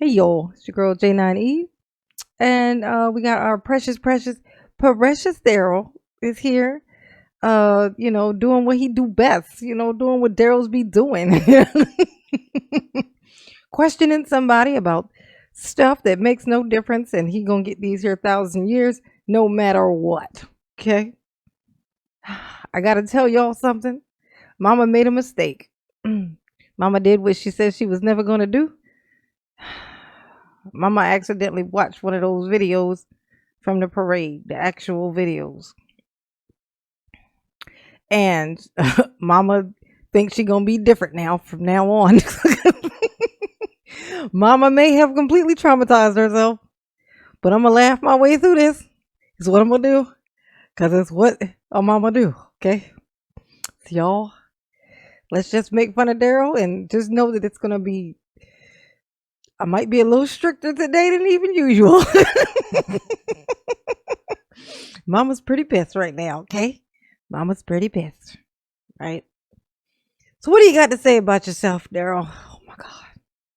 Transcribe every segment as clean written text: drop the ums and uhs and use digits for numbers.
Hey yo, it's your girl J9E, and we got our precious Daryl is here. Doing what he do best. Doing what Daryl's be doing, questioning somebody about stuff that makes no difference, and he gonna get these here 1,000 years no matter what. Okay, I gotta tell y'all something. Mama made a mistake. Mama did what she said she was never gonna do. Mama accidentally watched one of those videos from the parade, the actual videos. And Mama thinks she gonna be different now from now on. Mama may have completely traumatized herself, but I'm gonna laugh my way through this. Is what I'm gonna do, cause it's what a mama do. Okay, so y'all, let's just make fun of Daryl and just know that it's gonna be. I might be a little stricter today than even usual. Mama's pretty pissed right now, okay? Mama's pretty pissed, right? So what do you got to say about yourself, Daryl? Oh my God.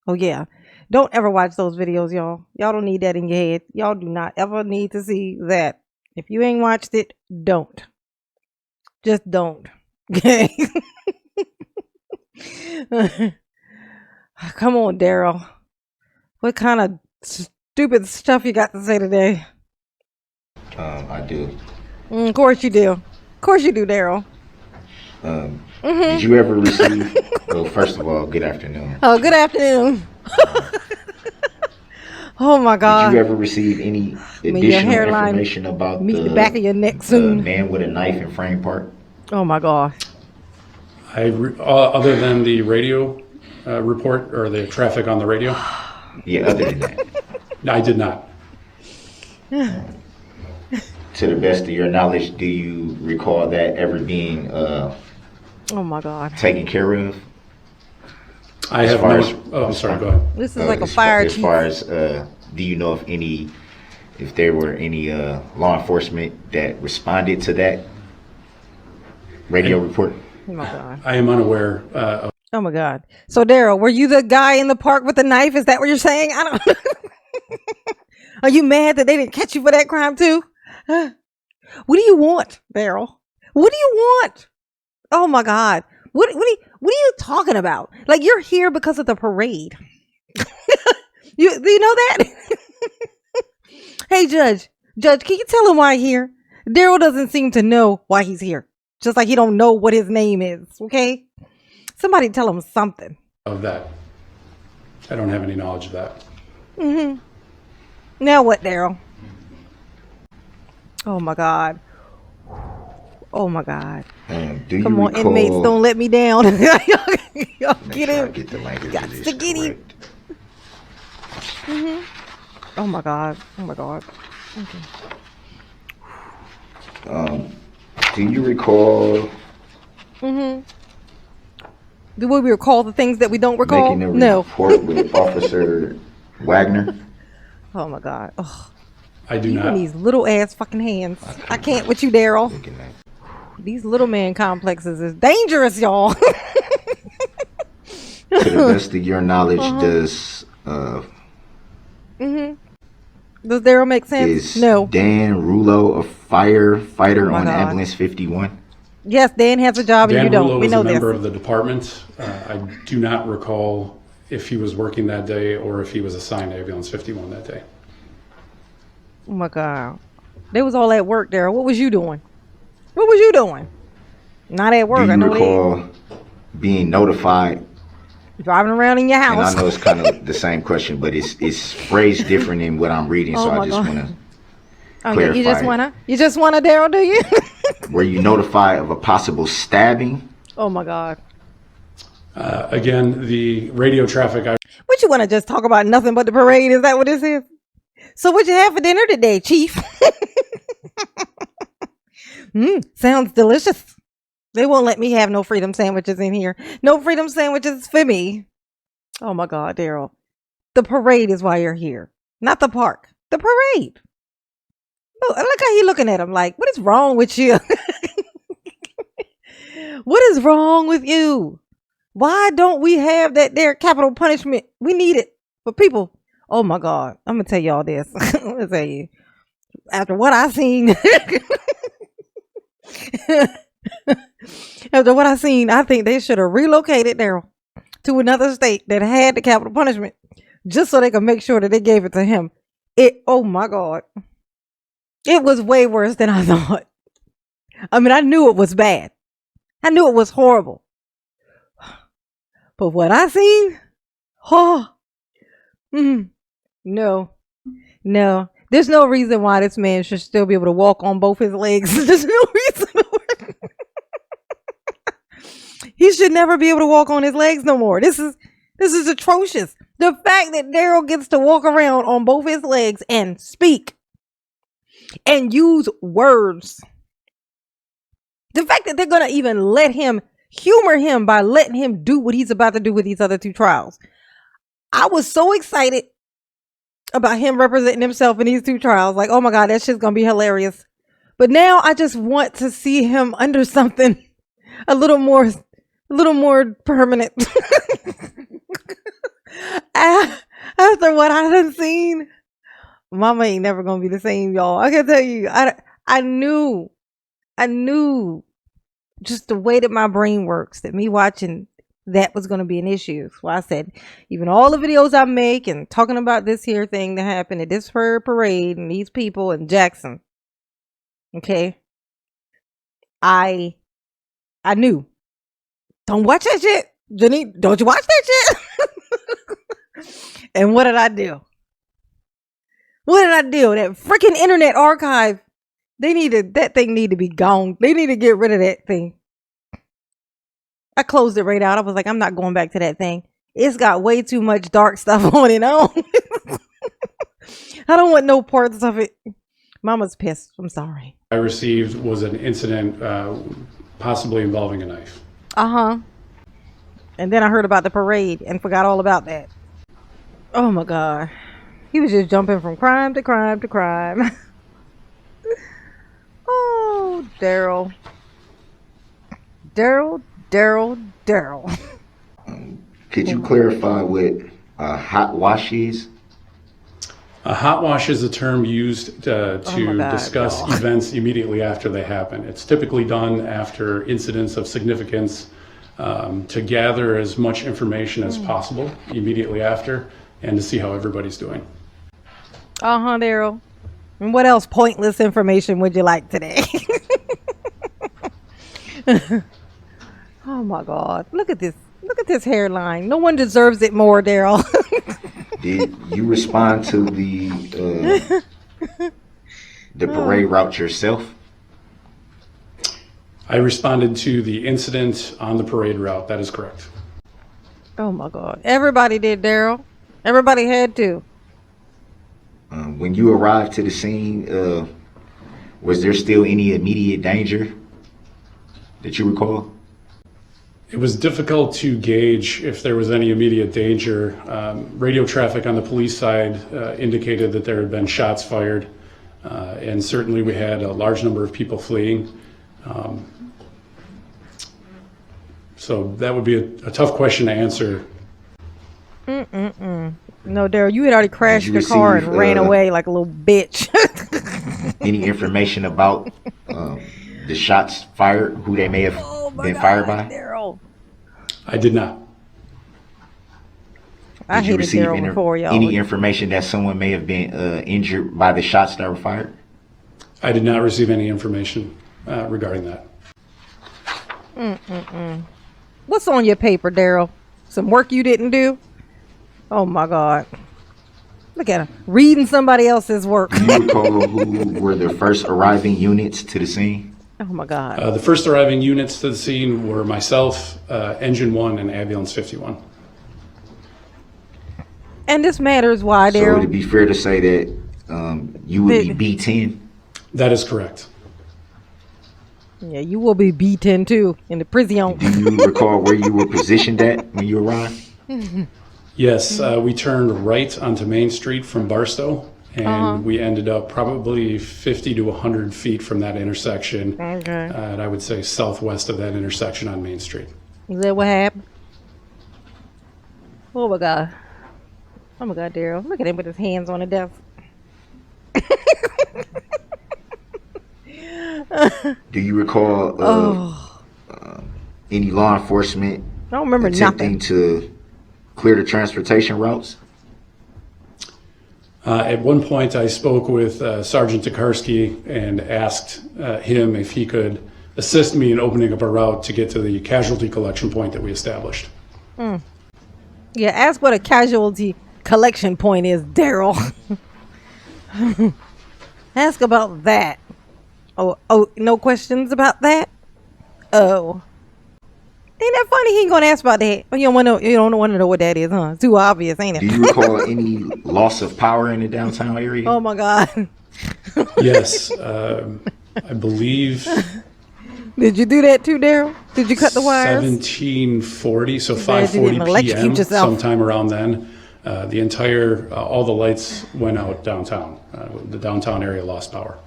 Oh yeah. Don't ever watch those videos, y'all. Y'all don't need that in your head. Y'all do not ever need to see that. If you ain't watched it, don't. Just don't. Okay? Come on, Daryl. What kind of stupid stuff you got to say today? I do. Of course you do. Of course you do, Daryl. Did you ever receive? Well, first of all, good afternoon. Oh, good afternoon. Oh my God. Did you ever receive any additional information about the back of your neck soon? The man with a knife in Frame Park? Oh my God. Other than the radio report or the traffic on the radio? Yeah, other than that. I did not. To the best of your knowledge, do you recall that ever being oh my God, taken care of? I have no. I'm sorry. Go ahead. This is like a fire chief. As far as, do you know if there were any law enforcement that responded to that radio report? Oh my God. I am unaware of. Oh my God. So Daryl, were you the guy in the park with the knife? Is that what you're saying? I don't. Are you mad that they didn't catch you for that crime too? What do you want, Daryl? What do you want? Oh my God. What are you talking about? Like, you're here because of the parade. Do you know that? Hey, Judge, can you tell him why he's here? Daryl doesn't seem to know why he's here. Just like he don't know what his name is, okay? Somebody tell him something. Of that. I don't have any knowledge of that. Mm-hmm. Now what, Daryl? Oh my God. Oh my God. Come on, inmates, don't let me down. Y'all get him. Get the language. Got to get him. Mm-hmm. Oh my God. Oh my God. Okay. Do you recall? Mm-hmm. Do we recall the things that we don't recall? Making a report with Officer Wagner? Oh my God. Oh. I do not. These little ass fucking hands. I can't with you, Daryl. These little man complexes is dangerous, y'all. To the best of your knowledge, does Daryl make sense? No. Dan Rulo a firefighter on Ambulance 51? Yes, Dan has a job and you don't. Dan Rulo we know was a member this. of the department. I do not recall if he was working that day or if he was assigned to Ambulance 51 that day. Oh my God. They was all at work, Daryl. What was you doing? What was you doing? Not at work. Do I you know recall being notified? Driving around in your house. And I know it's kind of the same question, but it's phrased different in what I'm reading, so I just want to clarify. You just wanna, Daryl, do you? Were you notified of a possible stabbing? Oh my God. Again, the radio traffic. What you want to just talk about nothing but the parade? Is that what this is? So what you have for dinner today, Chief? Sounds delicious. They won't let me have no freedom sandwiches in here. No freedom sandwiches for me. Oh my God, Daryl. The parade is why you're here. Not the park. The parade. Look how he looking at him like, what is wrong with you? What is wrong with you? Why don't we have that there capital punishment? We need it for people Oh my God. I'm gonna tell y'all this. I'm gonna tell you. After what I seen, after what I seen, I think they should have relocated Daryl to another state that had the capital punishment just so they could make sure that they gave it to him. Oh my God. It was way worse than I thought. I mean, I knew it was bad. I knew it was horrible. But what I seen, oh, no. There's no reason why this man should still be able to walk on both his legs. There's no reason. He should never be able to walk on his legs no more. This is atrocious. The fact that Daryl gets to walk around on both his legs and speak and use words. The fact that they're going to even let him humor him by letting him do what he's about to do with these other two trials. I was so excited about him representing himself in these two trials. Like, oh my God, that shit's going to be hilarious. But now I just want to see him under something a little more permanent. After what I done seen, Mama ain't never gonna be the same, y'all. I can tell you, I knew just the way that my brain works, that me watching that was gonna be an issue. So I said, even all the videos I make and talking about this here thing that happened at this parade and these people in Jackson, okay, I knew. Don't watch that shit. Jenny, don't you watch that shit? And what did I do? That freaking internet archive. That thing need to be gone. They need to get rid of that thing. I closed it right out. I was like, I'm not going back to that thing. It's got way too much dark stuff on it. I don't want no parts of it. Mama's pissed. I'm sorry. I received was an incident possibly involving a knife. And then I heard about the parade and forgot all about that. Oh my God. He was just jumping from crime to crime to crime. Oh, Daryl. Could you clarify what a hot wash is? A hot wash is a term used to discuss events immediately after they happen. It's typically done after incidents of significance to gather as much information as possible immediately after and to see how everybody's doing. Daryl. And what else pointless information would you like today? Oh my God. Look at this hairline. No one deserves it more, Daryl. Did you respond to the parade route yourself? I responded to the incident on the parade route. That is correct. Oh my God. Everybody did, Daryl. Everybody had to. When you arrived to the scene, was there still any immediate danger that you recall? It was difficult to gauge if there was any immediate danger. Radio traffic on the police side indicated that there had been shots fired, and certainly we had a large number of people fleeing. So that would be a tough question to answer. No, Daryl, you had already crashed your car and ran away like a little bitch. Any information about the shots fired, who they may have been fired by? Daryl. I did not. I Did you hated receive Daryl before, y'all. any information that someone may have been injured by the shots that were fired? I did not receive any information regarding that. What's on your paper, Daryl? Some work you didn't do? Oh my God. Look at him. Reading somebody else's work. Do you recall who were the first arriving units to the scene? Oh my God. The first arriving units to the scene were myself, Engine 1, and Ambulance 51. And this matters why, So Daryl? would it be fair to say that you would be B10? That is correct. Yeah, you will be B10 too in the prison. Do you recall where you were positioned at when you arrived? Yes, we turned right onto Main Street from Barstow, and we ended up probably 50 to 100 feet from that intersection. Okay. And I would say southwest of that intersection on Main Street. Is that what happened? Oh my God. Oh my God, Daryl. Look at him with his hands on the desk. Do you recall any law enforcement I don't remember attempting nothing. to clear the transportation routes? At one point, I spoke with Sergeant Tokarski and asked him if he could assist me in opening up a route to get to the casualty collection point that we established. Yeah, ask what a casualty collection point is, Daryl. Ask about that. Oh, no questions about that? Oh. Ain't that funny? He ain't gonna ask about that. Oh, you don't want to know what that is, huh? It's too obvious, ain't it? Do you recall any loss of power in the downtown area? Oh my God. Yes, I believe Did you do that too, Daryl? Did you cut the wires? 1740, so glad you didn't 5:40 electrocute p.m. yourself. sometime around then. The entire, all the lights went out downtown. The downtown area lost power.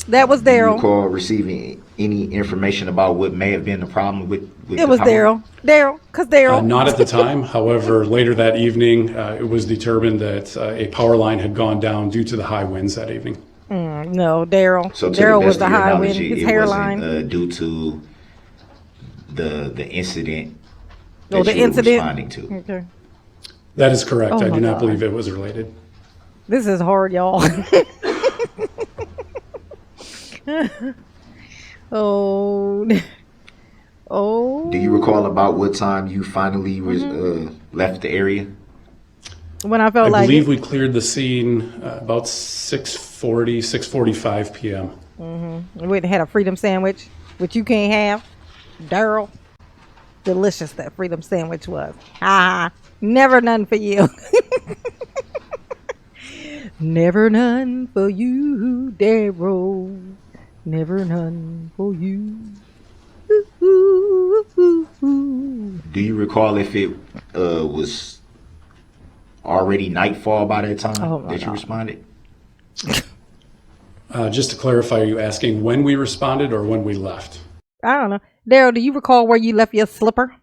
That was Do you Daryl. recall receiving any information about what may have been the problem with It the was power? Daryl. Daryl. Not at the time. However, later that evening, it was determined that a power line had gone down due to the high winds that evening. No, Daryl. So to Daryl the was best the of your high knowledge, wind. His it hairline. wasn't due to the incident Oh, that the you were incident. responding to. Okay. That is correct. Oh I my do not God. believe it was related. This is hard, y'all. Oh. Oh. Do you recall about what time you finally left the area? When I felt I like believe it. we cleared the scene about 6:40, 6:45 p.m. We went and had a freedom sandwich, which you can't have. Daryl. Delicious that freedom sandwich was. Ah, never none for you. Never none for you, Daryl. Never none for you. Do you recall if it was already nightfall by that time Oh my that you God. responded? Just to clarify, are you asking when we responded or when we left? I don't know. Daryl, do you recall where you left your slipper?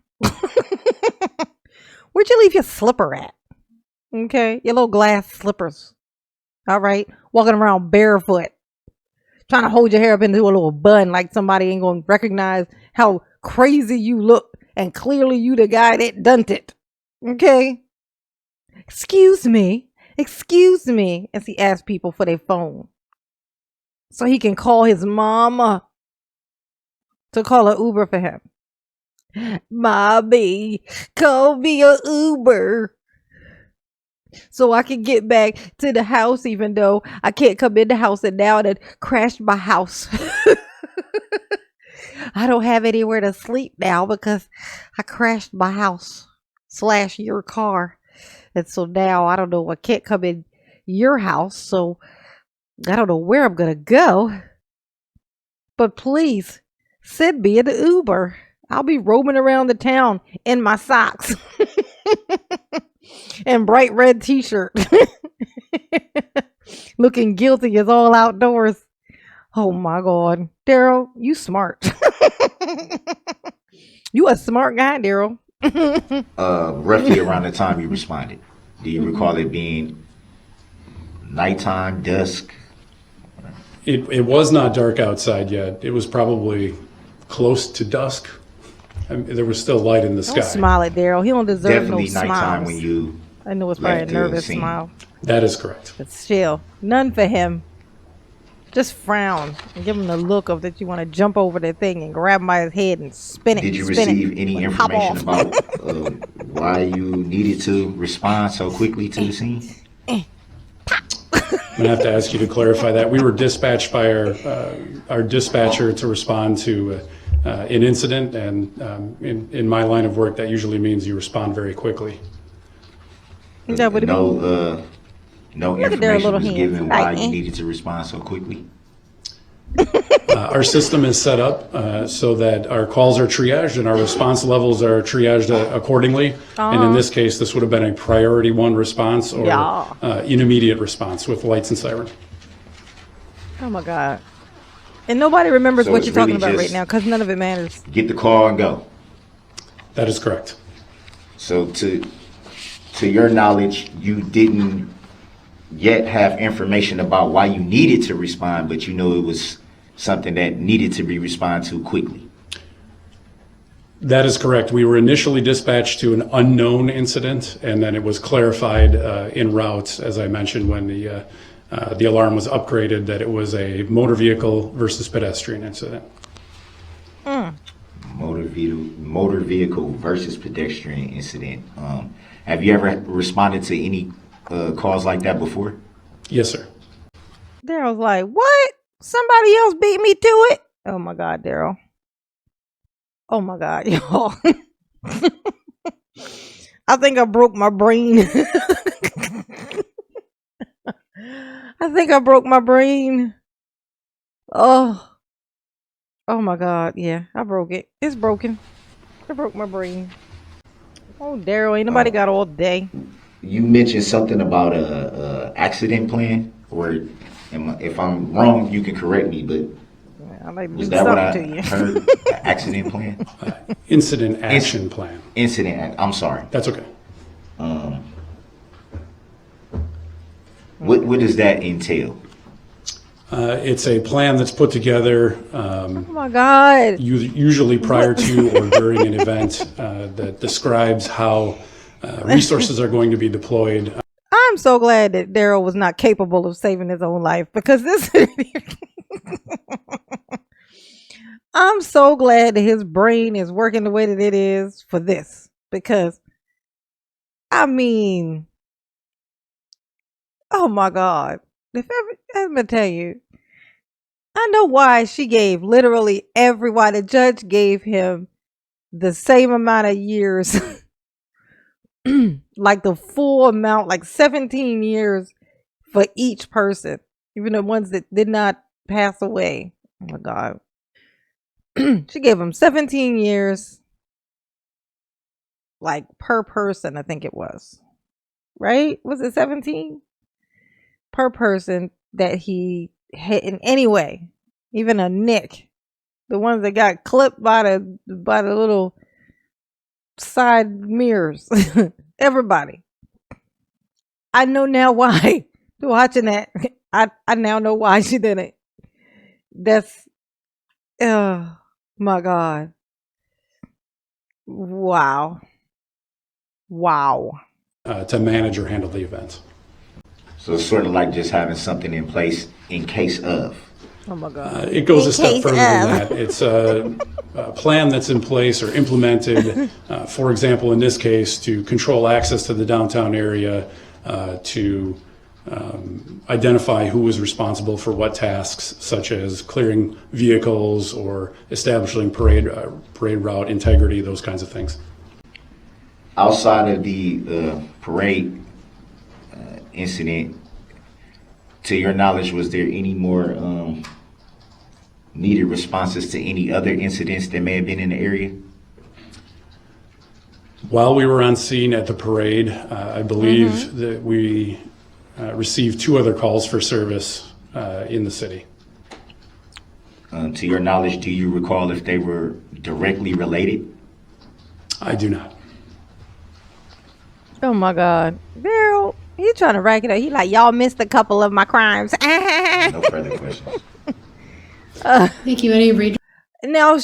Where'd you leave your slipper at? Okay, your little glass slippers. All right, walking around barefoot, trying to hold your hair up into a little bun like somebody ain't gonna recognize how crazy you look, and clearly you the guy that done it. Okay. Excuse me, as he asks people for their phone, so he can call his mama to call an Uber for him. Mommy, call me an Uber so I can get back to the house, even though I can't come in the house and now it crashed my house. I don't have anywhere to sleep now because I crashed my house / your car. And so now I don't know, I can't come in your house, so I don't know where I'm going to go. But please send me an Uber. I'll be roaming around the town in my socks and bright red t-shirt, looking guilty as all outdoors. Oh my God. Daryl, you smart. You a smart guy, Daryl. Roughly around the time you responded. Do you recall it being nighttime, dusk? It was not dark outside yet. It was probably close to dusk. I mean, there was still light in the sky. Don't smile at Daryl. He don't deserve Definitely no nighttime smiles. when you I know it's probably a left the nervous scene. smile. That is correct. But still, none for him. Just frown and give him the look of that you want to jump over the thing and grab him by his head and spin it. Did you spin receive it, any and hop information off. about why you needed to respond so quickly to the scene? I'm gonna have to ask you to clarify that. We were dispatched by our dispatcher to respond to an incident, and in my line of work, that usually means you respond very quickly. Is that what it means? No Look at their information little was hands. given why Right. you needed to respond so quickly. Our system is set up so that our calls are triaged and our response levels are triaged accordingly. And in this case, this would have been a priority 1 response or Yeah. intermediate response with lights and siren. Oh my God. And nobody remembers So what it's you're talking really about right just- now because none of it matters. Get the call and go. That is correct. So to your knowledge, you didn't yet have information about why you needed to respond, but you know it was something that needed to be responded to quickly. That is correct. We were initially dispatched to an unknown incident, and then it was clarified en route, as I mentioned, when the alarm was upgraded, that it was a motor vehicle versus pedestrian incident. Motor vehicle versus pedestrian incident. Have you ever responded to any calls like that before? Yes, sir. Darrell's like, what? Somebody else beat me to it? Oh my God, Darrell. Oh my God, y'all. I think I broke my brain. I think I broke my brain. Oh my God. Yeah, I broke it. It's broken. I broke my brain. Oh, Darrell, ain't nobody got all day. You mentioned something about a accident plan, or if I'm wrong, you can correct me, but I might was do that what I something to you. heard? Accident plan? Incident action plan. I'm sorry. That's okay. What does that entail? It's a plan that's put together Oh my God. usually prior to or during an event that describes how resources are going to be deployed. I'm so glad that Darrell was not capable of saving his own life, because this. I'm so glad that his brain is working the way that it is for this, because I mean, oh my God. I'm gonna tell you, I know why she gave literally why the judge gave him the same amount of years, like the full amount, like 17 years for each person, even the ones that did not pass away. Oh my God. She gave him 17 years, like per person, I think it was. Right? Was it 17? Per person that he hit in any way, even a nick. The ones that got clipped by the little side mirrors. Everybody. I know now why. Watching that, I now know why she did it. That's, oh my God. Wow. To manage or handle the event. So it's sort of like just having something in place in case of. Oh my God. It goes a step further than that. It's a plan that's in place or implemented, for example, in this case, to control access to the downtown area, to identify who is responsible for what tasks, such as clearing vehicles or establishing parade route integrity, those kinds of things. Outside of the parade incident, to your knowledge, was there any more needed responses to any other incidents that may have been in the area? While we were on scene at the parade, I believe that we received 2 other calls for service in the city. To your knowledge, do you recall if they were directly related? I do not. Oh my God. Darrell, he trying to rack it up. He like, y'all missed a couple of my crimes. No further questions. Thank you. Any read? Now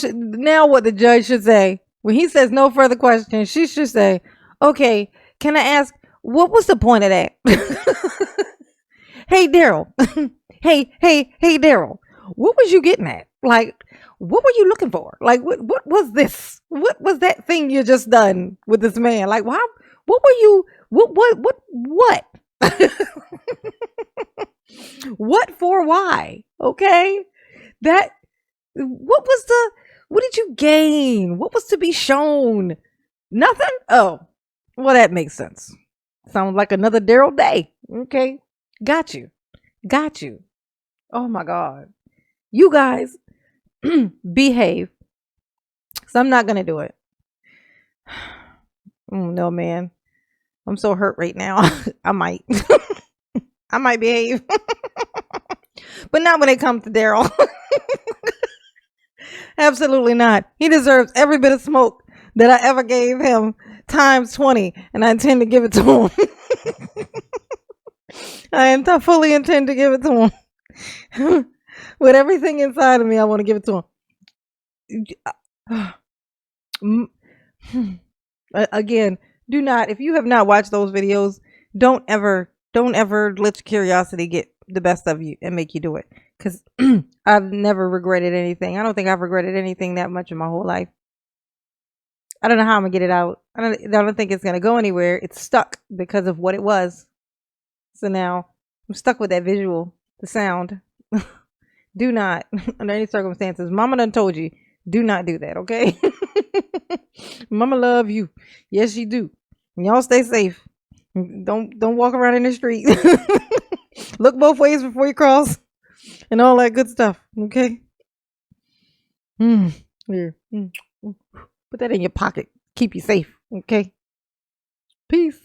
what the judge should say, when he says no further questions, she should say, okay, can I ask, what was the point of that? Hey, Darrell. hey, Darrell. What was you getting at? Like, what were you looking for? Like, what was this? What was that thing you just done with this man? Like, wow, what were you, what? What for why? Okay? What did you gain? What was to be shown? Nothing? Oh, well, that makes sense. Sounds like another Darrell day. Okay. Got you. Oh my God. You guys behave. So I'm not going to do it. No, man. I'm so hurt right now. I might. I might behave. But not when it comes to Darrell. Absolutely not. He deserves every bit of smoke that I ever gave him times 20, and I intend to give it to him. I fully intend to give it to him. With everything inside of me, I want to give it to him. Again, do not, if you have not watched those videos, don't ever let your curiosity get the best of you and make you do it. Because I've never regretted anything. I don't think I've regretted anything that much in my whole life. I don't know how I'm gonna get it out. I don't think it's gonna go anywhere. It's stuck because of what it was. So now I'm stuck with that visual, the sound. Do not, under any circumstances, Mama done told you, do not do that, okay? Mama love you. Yes, she do. And y'all stay safe. Don't walk around in the street. Look both ways before you cross. And all that good stuff, okay? Here. Put that in your pocket. Keep you safe, okay? Peace.